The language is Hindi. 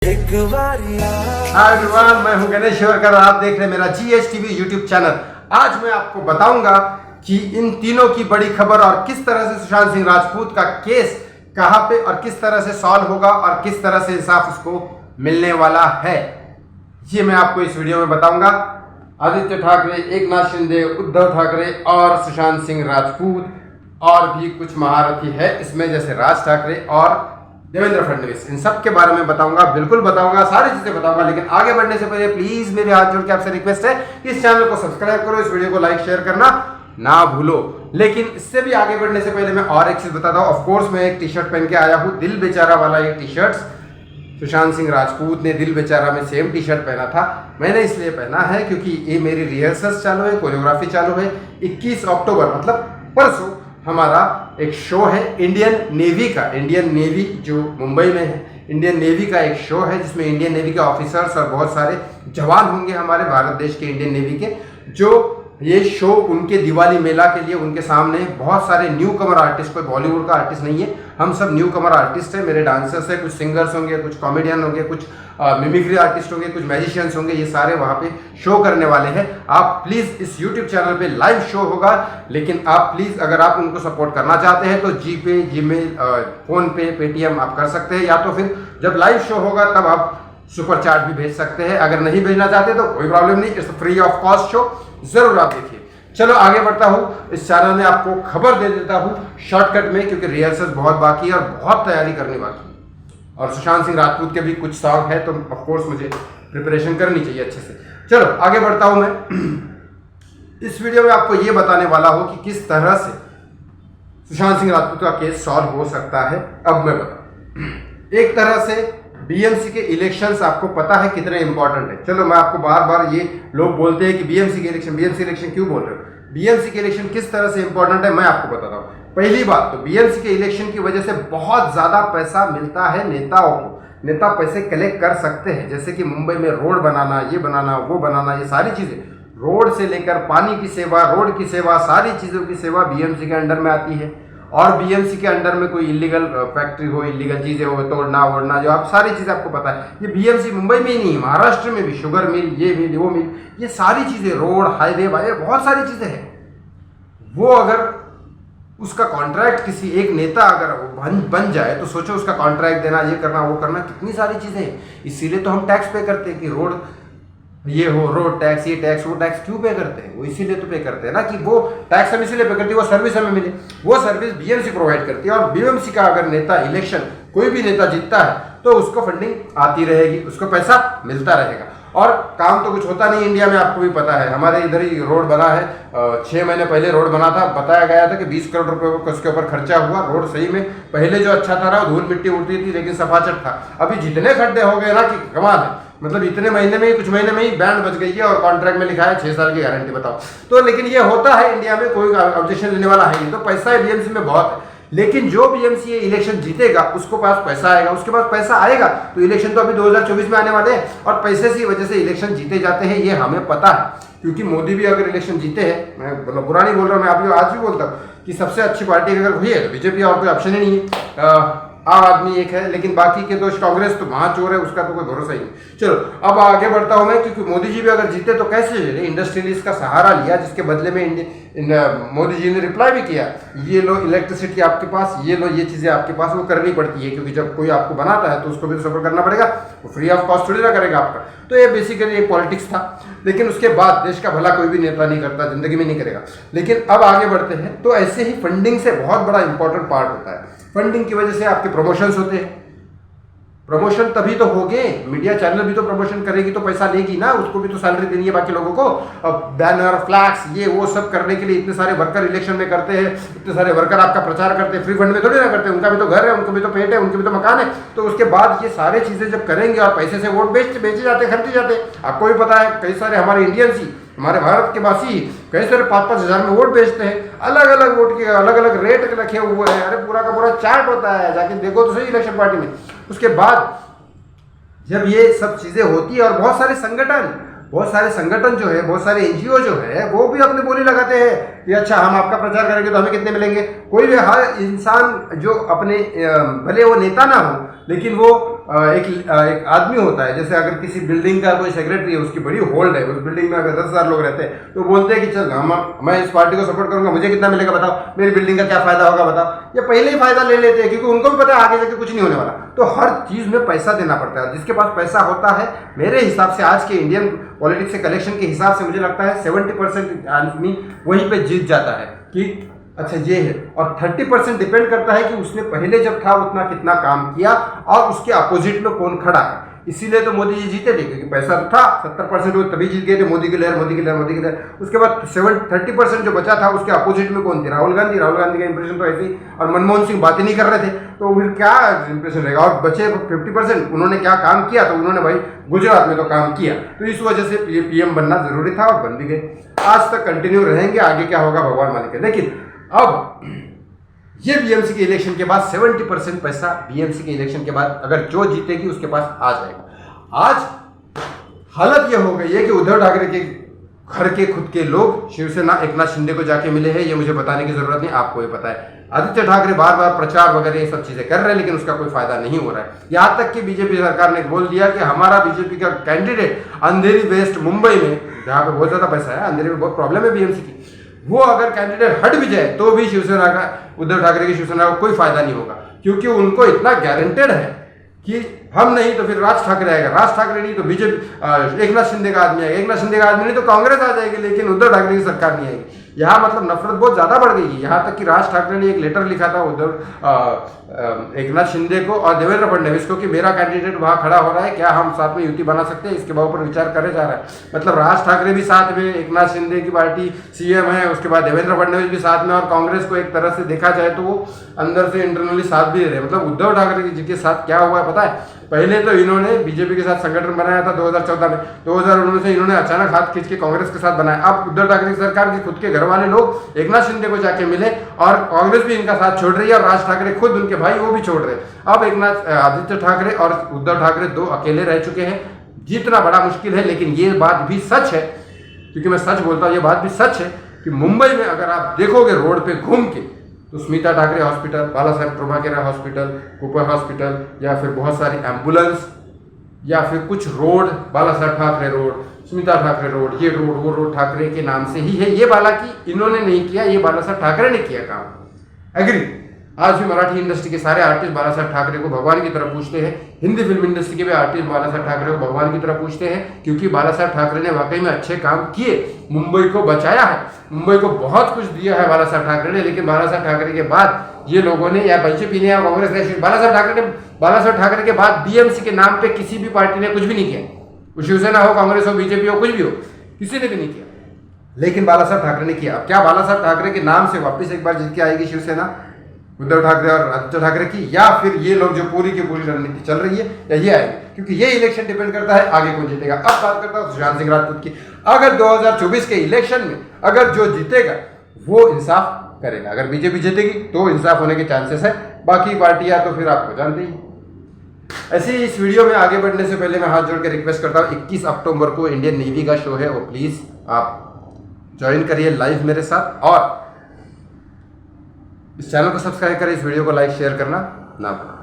हाय एवरीवन, मैं हूं गणेश शिवरकर और आप देख रहे हैं मेरा GHTV यूट्यूब चैनल। आज मैं आपको बताऊंगा कि इन तीनों की बड़ी खबर और किस तरह से सुशांत सिंह राजपूत का केस कहां पे और किस तरह से सॉल्व होगा और किस तरह से इंसाफ उसको मिलने वाला है, ये मैं आपको इस वीडियो में बताऊंगा। आदित्य ठाकरे, एकनाथ शिंदे, उद्धव ठाकरे और सुशांत सिंह राजपूत और भी कुछ महारथी है इसमें, जैसे राज ठाकरे और देवेंद्र फडणवीस, इन सब के बारे में बताऊंगा, बिल्कुल बताऊंगा, सारी चीजें बताऊंगा। लेकिन आगे बढ़ने से पहले प्लीज मेरे हाथ जोड़ के आपसे रिक्वेस्ट है कि इस चैनल को सब्सक्राइब करो, इस वीडियो को लाइक शेयर करना ना भूलो। लेकिन इससे भी आगे बढ़ने से पहले मैं और एक चीज बताता हूँ। ऑफकोर्स मैं एक टी शर्ट पहन के आया हूँ, दिल बेचारा वाला एक टी शर्ट। सुशांत सिंह राजपूत ने दिल बेचारा में सेम टी शर्ट पहना था। मैंने इसलिए पहना है क्योंकि ये मेरी रिहर्सल्स चालू है, कोरियोग्राफी चालू है। 21 अक्टूबर मतलब परसों हमारा एक शो है इंडियन नेवी का। इंडियन नेवी जो मुंबई में है, इंडियन नेवी का एक शो है जिसमें इंडियन नेवी के ऑफिसर्स और बहुत सारे जवान होंगे हमारे भारत देश के इंडियन नेवी के। जो ये शो उनके दिवाली मेला के लिए उनके सामने बहुत सारे न्यू कमर आर्टिस्ट, कोई बॉलीवुड का आर्टिस्ट नहीं है, हम सब न्यू कमर आर्टिस्ट हैं। मेरे डांसर्स हैं, कुछ सिंगर्स होंगे, कुछ कॉमेडियन होंगे, कुछ मिमिक्री आर्टिस्ट होंगे, कुछ मैजिशियंस होंगे। ये सारे वहाँ पे शो करने वाले हैं। आप प्लीज़ इस यूट्यूब चैनल पे लाइव शो होगा, लेकिन आप प्लीज़ अगर आप उनको सपोर्ट करना चाहते हैं तो जीपे, जीमेल, फोन पे, पेटीएम आप कर सकते हैं, या तो फिर जब लाइव शो होगा तब आप सुपर चैट भी भेज सकते हैं। अगर नहीं भेजना चाहते तो कोई प्रॉब्लम नहीं, it's free of cost show, जरूर आप देखिए। चलो आगे बढ़ता हूँ, इस चैनल में आपको खबर दे देता हूँ शॉर्टकट में, क्योंकि रिहर्सल बहुत बाकी है और बहुत तैयारी करनी बाकी है। और सुशांत सिंह राजपूत के भी कुछ सॉन्ग है तो ऑफकोर्स मुझे प्रिपरेशन करनी चाहिए अच्छे से। चलो आगे बढ़ता हूँ मैं। इस वीडियो में आपको ये बताने वाला हूँ कि किस तरह से सुशांत सिंह राजपूत का केस सॉल्व हो सकता है। अब मैं बताऊँ, एक तरह से बीएमसी के इलेक्शंस आपको पता है कितने इंपॉर्टेंट है। चलो मैं आपको बार बार, ये लोग बोलते हैं कि बीएमसी के इलेक्शन क्यों बोल रहे हो, बीएमसी के इलेक्शन किस तरह से इंपॉर्टेंट है मैं आपको बताता हूँ। पहली बात तो बीएमसी के इलेक्शन की वजह से बहुत ज्यादा पैसा मिलता है नेताओं को। नेता पैसे कलेक्ट कर सकते हैं, जैसे कि मुंबई में रोड बनाना, ये बनाना, वो बनाना, ये सारी चीजें, रोड से लेकर पानी की सेवा, रोड की सेवा, सारी चीजों की सेवा बीएमसी के अंडर में आती है। और बीएमसी के अंडर में कोई इलीगल फैक्ट्री हो, इलीगल चीजें हो, तोड़ना वोड़ना, जो आप सारी चीजें आपको पता है। ये बीएमसी मुंबई में ही नहीं, महाराष्ट्र में भी शुगर मिल, ये मिल, वो मिल, ये सारी चीजें, रोड, हाईवे, बहुत सारी चीजें हैं। वो अगर उसका कॉन्ट्रैक्ट किसी एक नेता अगर बन जाए तो सोचो, उसका कॉन्ट्रैक्ट देना, ये करना, वो करना, कितनी सारी चीजें हैं। इसीलिए तो हम टैक्स पे करते हैं कि रोड ये हो, रोड टैक्स, ये टैक्स, वो टैक्स क्यों पे करते हैं? वो इसीलिए तो पे करते हैं ना कि वो टैक्स हम इसीलिए पे करते हैं, वो सर्विस हमें मिले। वो सर्विस बीएमसी प्रोवाइड करती है। और बीएमसी का अगर नेता इलेक्शन, कोई भी नेता जीतता है तो उसको फंडिंग आती रहेगी, उसको पैसा मिलता रहेगा। और काम तो कुछ होता नहीं इंडिया में, आपको भी पता है। हमारे इधर ही रोड बना है, 6 महीने पहले रोड बना था, बताया गया था कि 20 करोड़ रुपए उसके ऊपर खर्चा हुआ। रोड सही में पहले जो अच्छा था ना, धूल मिट्टी उड़ती थी लेकिन सफाचट था। अभी जितने खड्डे हो गए ना कि कमाल है, मतलब इतने महीने में ही, कुछ महीने में ही बैंड बच गई है और कॉन्ट्रैक्ट में लिखा है 6 साल की गारंटी। बताओ तो, लेकिन ये होता है इंडिया में, कोई ऑब्जेक्शन लेने वाला है नहीं। तो पैसा है बीएमसी में बहुत है, लेकिन जो बीएमसी इलेक्शन जीतेगा उसको पास पैसा आएगा, उसके पास पैसा आएगा तो इलेक्शन तो अभी 2024 में आने वाले हैं और पैसे की वजह से इलेक्शन जीते जाते हैं, ये हमें पता है। क्योंकि मोदी भी अगर इलेक्शन जीते हैं, मैं बुरा नहीं बोल रहा हूँ, मैं अभी आज भी बोलता हूँ कि सबसे अच्छी पार्टी अगर हुई है तो बीजेपी, और कोई ऑप्शन ही नहीं है। आम आदमी एक है, लेकिन बाकी के तो कांग्रेस तो महाचोर है, उसका तो कोई भरोसा ही नहीं। चलो अब आगे बढ़ता हूं मैं, क्योंकि मोदी जी भी अगर जीते तो कैसे जीते? इंडस्ट्रियलिस्ट का सहारा लिया, जिसके बदले में मोदी जी ने रिप्लाई भी किया, ये लो इलेक्ट्रिसिटी आपके पास, ये लो ये चीजें आपके पास, वो करनी पड़ती है क्योंकि जब कोई आपको बनाता है तो उसको भी तो सफर करना पड़ेगा, वो फ्री ऑफ कॉस्ट थोड़ी ना करेगा आपका। तो ये बेसिकली एक पॉलिटिक्स था, लेकिन उसके बाद देश का भला कोई भी नेता नहीं करता, जिंदगी में नहीं करेगा। लेकिन अब आगे बढ़ते हैं, तो ऐसे ही फंडिंग से बहुत बड़ा इंपॉर्टेंट पार्ट होता है। फंडिंग की वजह से आपके प्रमोशंस होते हैं, प्रमोशन तभी तो होंगे, मीडिया चैनल भी तो प्रमोशन करेगी तो पैसा लेगी ना, उसको भी तो सैलरी देनी है बाकी लोगों को। अब बैनर, फ्लैक्स, ये वो सब करने के लिए इतने सारे वर्कर इलेक्शन में करते हैं, इतने सारे वर्कर आपका प्रचार करते हैं, फ्री फंड में थोड़ी ना करते हैं, उनका भी तो घर है, उनको भी तो पेट है, उनके भी तो मकान है। तो उसके बाद ये सारे चीजें जब करेंगे और पैसे से वोट बेचे जाते, खरीदे जाते। आपको भी पता है कई सारे हमारे इंडियंस ही, हमारे भारत के वासी कई सारे 5-5 हज़ार में वोट बेचते हैं, अलग अलग वोट के अलग अलग रेट रखे हुए हैं। अरे पूरा का पूरा चार्ट होता है, जाके देखो तो सही इलेक्शन पार्टी में। उसके बाद जब ये सब चीजें होती है और बहुत सारे संगठन जो है, बहुत सारे एनजीओ जो है, वो भी अपनी बोली लगाते हैं कि अच्छा हम आपका प्रचार करेंगे तो हमें कितने मिलेंगे। कोई भी हर इंसान जो अपने भले वो नेता ना हो, लेकिन वो एक आदमी होता है, जैसे अगर किसी बिल्डिंग का कोई सेक्रेटरी है, उसकी बड़ी होल्ड है, उस बिल्डिंग में अगर 10,000 लोग रहते हैं तो बोलते हैं कि चल मैं इस पार्टी को सपोर्ट करूंगा, मुझे कितना मिलेगा बताओ, मेरी बिल्डिंग का क्या फायदा होगा बताओ। ये पहले ही फायदा ले लेते हैं क्योंकि उनको भी पता है आगे जाके कुछ नहीं होने वाला। तो हर चीज में पैसा देना पड़ता है। जिसके पास पैसा होता है, मेरे हिसाब से आज के इंडियन पॉलिटिक्स से कलेक्शन के हिसाब से मुझे लगता है 70% आदमी वहीं पे जीत जाता है कि अच्छा ये है, और 30% डिपेंड करता है कि उसने पहले जब था उतना कितना काम किया और उसके अपोजिट में कौन खड़ा है। इसीलिए तो मोदी जी जीते थे क्योंकि पैसा था 70%, वो तभी जीत गए थे। मोदी की लहर, मोदी की लहर, मोदी की लहर। उसके बाद 30% जो बचा था उसके अपोजिट में कौन थे? राहुल गांधी। राहुल गांधी का इंप्रेशन तो ऐसे ही, और मनमोहन सिंह बातें नहीं कर रहे थे, तो फिर क्या इंप्रेशन रहेगा। और बचे 50%, उन्होंने क्या काम किया? तो उन्होंने भाई गुजरात में तो काम किया, तो इस वजह से ये पीएम बनना जरूरी था और बन भी गए। आज तक कंटिन्यू रहेंगे, आगे क्या होगा भगवान मालिक है। लेकिन अब ये बीएमसी के इलेक्शन के बाद 70% पैसा बीएमसी के इलेक्शन के बाद अगर जो जीतेगी उसके पास आ जाएगा। आज हालत ये हो गई है कि उद्धव ठाकरे के घर के खुद के लोग शिवसेना एकनाथ शिंदे को जाके मिले हैं। ये मुझे बताने की जरूरत नहीं, आपको ये पता है। आदित्य ठाकरे बार बार प्रचार वगैरह ये सब चीजें कर रहे हैं, लेकिन उसका कोई फायदा नहीं हो रहा है। यहाँ तक कि बीजेपी सरकार ने बोल दिया कि हमारा बीजेपी का कैंडिडेट अंधेरी वेस्ट मुंबई में, जहाँ पे बहुत ज्यादा पैसा है, अंधेरी में बहुत प्रॉब्लम है बीएमसी की, वो अगर कैंडिडेट हट भी जाए तो भी शिवसेना का, उद्धव ठाकरे की शिवसेना को कोई फायदा नहीं होगा, क्योंकि उनको इतना गारंटेड है कि हम नहीं तो फिर राज ठाकरे आएगा, राज ठाकरे नहीं तो बीजेपी एकनाथ शिंदे का आदमी आएगा, एकनाथ शिंदे का आदमी नहीं तो कांग्रेस आ जाएगी, लेकिन उद्धव ठाकरे की सरकार नहीं आएगी। यहाँ मतलब नफरत बहुत ज्यादा बढ़ गई है। यहाँ तक कि राज ठाकरे ने एक लेटर लिखा था उद्धव एकनाथ शिंदे को और देवेंद्र फडणवीस को कि मेरा कैंडिडेट वहां खड़ा हो रहा है, क्या हम साथ में युति बना सकते हैं? इसके ऊपर विचार करे जा रहा है। मतलब राज ठाकरे भी साथ में, एकनाथ शिंदे की पार्टी सीएम है, उसके बाद देवेंद्र फडणवीस भी साथ में, और कांग्रेस को एक तरह से देखा जाए तो वो अंदर से इंटरनली साथ भी दे रहे हैं। मतलब उद्धव ठाकरे जी के साथ क्या हुआ है पता है? पहले तो इन्होंने बीजेपी के साथ संगठन बनाया था 2014 में, 2019 से इन्होंने अचानक हाथ खींच के कांग्रेस के साथ बनाया। अब उद्धव ठाकरे की सरकार के खुद के घर वाले लोग एकनाथ शिंदे को जाके मिले और कांग्रेस भी इनका साथ छोड़ रही है, और राज ठाकरे खुद उनके भाई वो भी छोड़ रहे हैं। अब आदित्य ठाकरे और उद्धव ठाकरे दो अकेले रह चुके हैं। जीतना बड़ा मुश्किल है, लेकिन ये बात भी सच है, क्योंकि मैं सच बोलता हूँ, ये बात भी सच है कि मुंबई में अगर आप देखोगे रोड पे घूम के तो स्मिता ठाकरे हॉस्पिटल, बाला साहेब प्रभाकर हॉस्पिटल, कूपर हॉस्पिटल, या फिर बहुत सारी एम्बुलेंस, या फिर कुछ रोड, बाला साहेब ठाकरे रोड, स्मिता ठाकरे रोड, ये रोड वो रोड ठाकरे के नाम से ही है। ये बाला की इन्होंने नहीं किया, ये बाला साहेब ठाकरे ने किया काम। एग्री। आज भी मराठी इंडस्ट्री के सारे आर्टिस्ट बाला साहेब ठाकरे को भगवान की तरह पूछते हैं। हिंदी फिल्म इंडस्ट्री के भी आर्टिस्ट बाला साहेब ठाकरे को भगवान की तरह पूछते हैं, क्योंकि बाला साहेब ठाकरे ने वाकई में अच्छे काम किए, मुंबई को बचाया है, मुंबई को बहुत कुछ दिया है बाला साहेब ठाकरे ने। लेकिन बाला साहेब ठाकरे के बाद ये लोगों ने, या बीजेपी ने या कांग्रेस ने, बाला साहेब ठाकरे के बाद बीएमसी के नाम पे किसी भी पार्टी ने कुछ भी नहीं किया। वो शिवसेना हो, कांग्रेस हो, बीजेपी हो, कुछ भी हो, किसी ने भी नहीं किया, लेकिन बाला साहेब ठाकरे ने किया। अब क्या बाला साहेब ठाकरे के नाम से वापस एक बार जीत के आएगी शिवसेना उद्धव ठाकरे और आदित्य ठाकरे की, या फिर ये लोग जो पूरी की पूरी रणनीति चल रही है, या ये आएगी? क्योंकि ये इलेक्शन डिपेंड करता है आगे कौन जीतेगा। अब बात करता हूं सुशांत सिंह राजपूत की। अगर 2024 के इलेक्शन में अगर जो जीतेगा वो इंसाफ करेगा, अगर बीजेपी जीतेगी तो इंसाफ होने के चांसेस है, बाकी पार्टियां तो फिर आपको जानते ही। ऐसे ही इस वीडियो में आगे बढ़ने से पहले मैं हाथ जोड़ के रिक्वेस्ट करता हूँ, 21 अक्टूबर को इंडियन नेवी का शो है, वो प्लीज आप ज्वाइन करिए लाइव मेरे साथ, और इस चैनल को सब्सक्राइब करें, इस वीडियो को लाइक शेयर करना ना भूलें।